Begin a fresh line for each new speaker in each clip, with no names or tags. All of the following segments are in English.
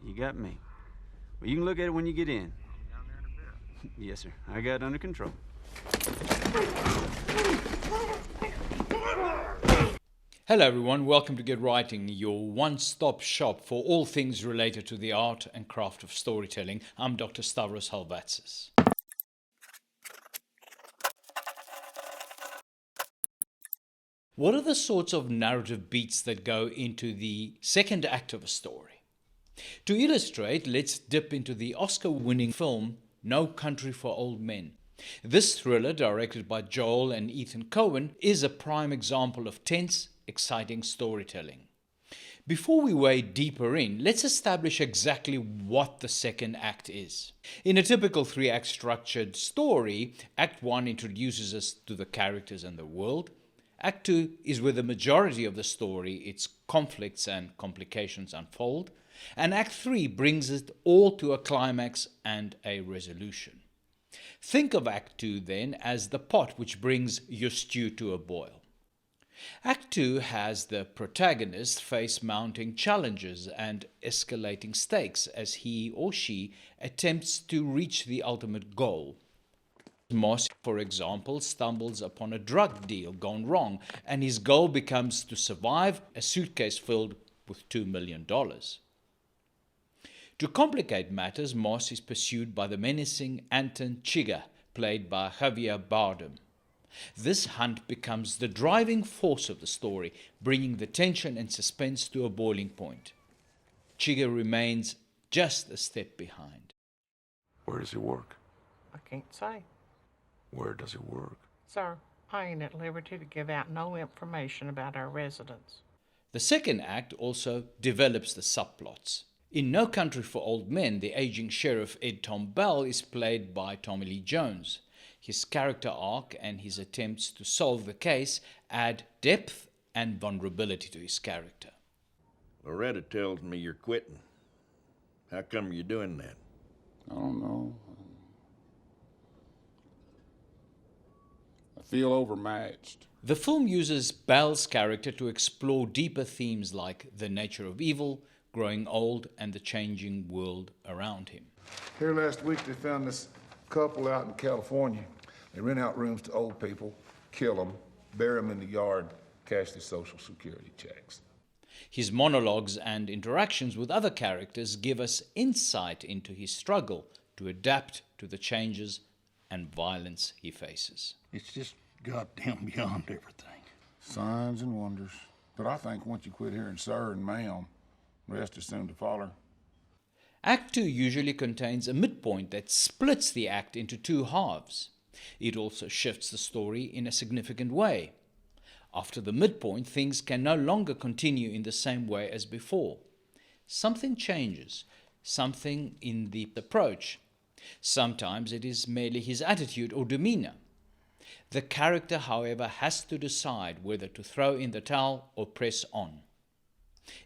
You got me. Well, you can look at it when you get in.
Down there in a bit.
Yes, sir. I got it under control.
Hello everyone, welcome to Get Writing, your one-stop shop for all things related to the art and craft of storytelling. I'm Dr. Stavros Halvatsis. What are the sorts of narrative beats that go into the second act of a story? To illustrate, let's dip into the Oscar-winning film No Country for Old Men. This thriller, directed by Joel and Ethan Coen, is a prime example of tense, exciting storytelling. Before we wade deeper in, let's establish exactly what the second act is. In a typical three-act structured story, Act 1 introduces us to the characters and the world. Act 2 is where the majority of the story, its conflicts and complications unfold. And Act 3 brings it all to a climax and a resolution. Think of Act 2 then as the pot which brings your stew to a boil. Act 2 has the protagonist face mounting challenges and escalating stakes as he or she attempts to reach the ultimate goal. Moss, for example, stumbles upon a drug deal gone wrong, and his goal becomes to survive a suitcase filled with $2 million. To complicate matters, Moss is pursued by the menacing Anton Chigurh, played by Javier Bardem. This hunt becomes the driving force of the story, bringing the tension and suspense to a boiling point. Chigurh remains just a step behind.
Where does he work?
I can't say.
Where does he work?
Sir, I ain't at liberty to give out no information about our residents.
The second act also develops the subplots. In No Country for Old Men, the aging sheriff Ed Tom Bell is played by Tommy Lee Jones. His character arc and his attempts to solve the case add depth and vulnerability to his character.
Loretta tells me you're quitting. How come you're doing that?
I don't know. I feel overmatched.
The film uses Bell's character to explore deeper themes like the nature of evil, growing old, and the changing world around him.
Here last week they found this couple out in California. They rent out rooms to old people, kill them, bury them in the yard, cash their Social Security checks.
His monologues and interactions with other characters give us insight into his struggle to adapt to the changes and violence he faces.
It's just goddamn beyond everything.
Signs and wonders. But I think once you quit hearing sir and ma'am, rest is soon to follow.
Act 2 usually contains a midpoint that splits the act into two halves. It also shifts the story in a significant way. After the midpoint, things can no longer continue in the same way as before. Something changes, something in the approach. Sometimes it is merely his attitude or demeanor. The character, however, has to decide whether to throw in the towel or press on.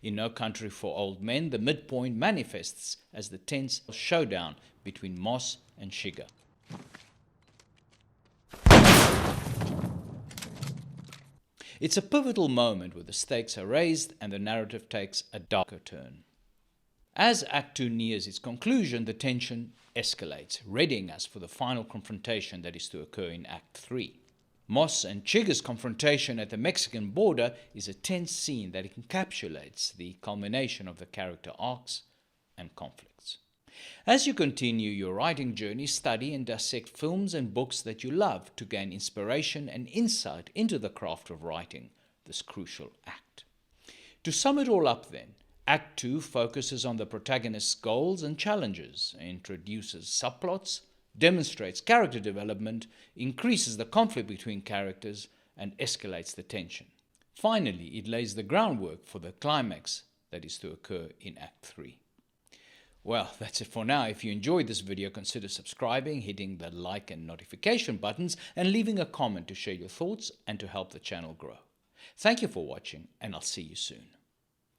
In No Country for Old Men, the midpoint manifests as the tense showdown between Moss and Chigurh. It's a pivotal moment where the stakes are raised and the narrative takes a darker turn. As Act 2 nears its conclusion, the tension escalates, readying us for the final confrontation that is to occur in Act 3. Moss and Chigurh's confrontation at the Mexican border is a tense scene that encapsulates the culmination of the character arcs and conflicts. As you continue your writing journey, study and dissect films and books that you love to gain inspiration and insight into the craft of writing, this crucial act. To sum it all up then, Act 2 focuses on the protagonist's goals and challenges, introduces subplots, demonstrates character development, increases the conflict between characters, and escalates the tension. Finally, it lays the groundwork for the climax that is to occur in Act 3. Well, that's it for now. If you enjoyed this video, consider subscribing, hitting the like and notification buttons, and leaving a comment to share your thoughts and to help the channel grow. Thank you for watching, and I'll see you soon.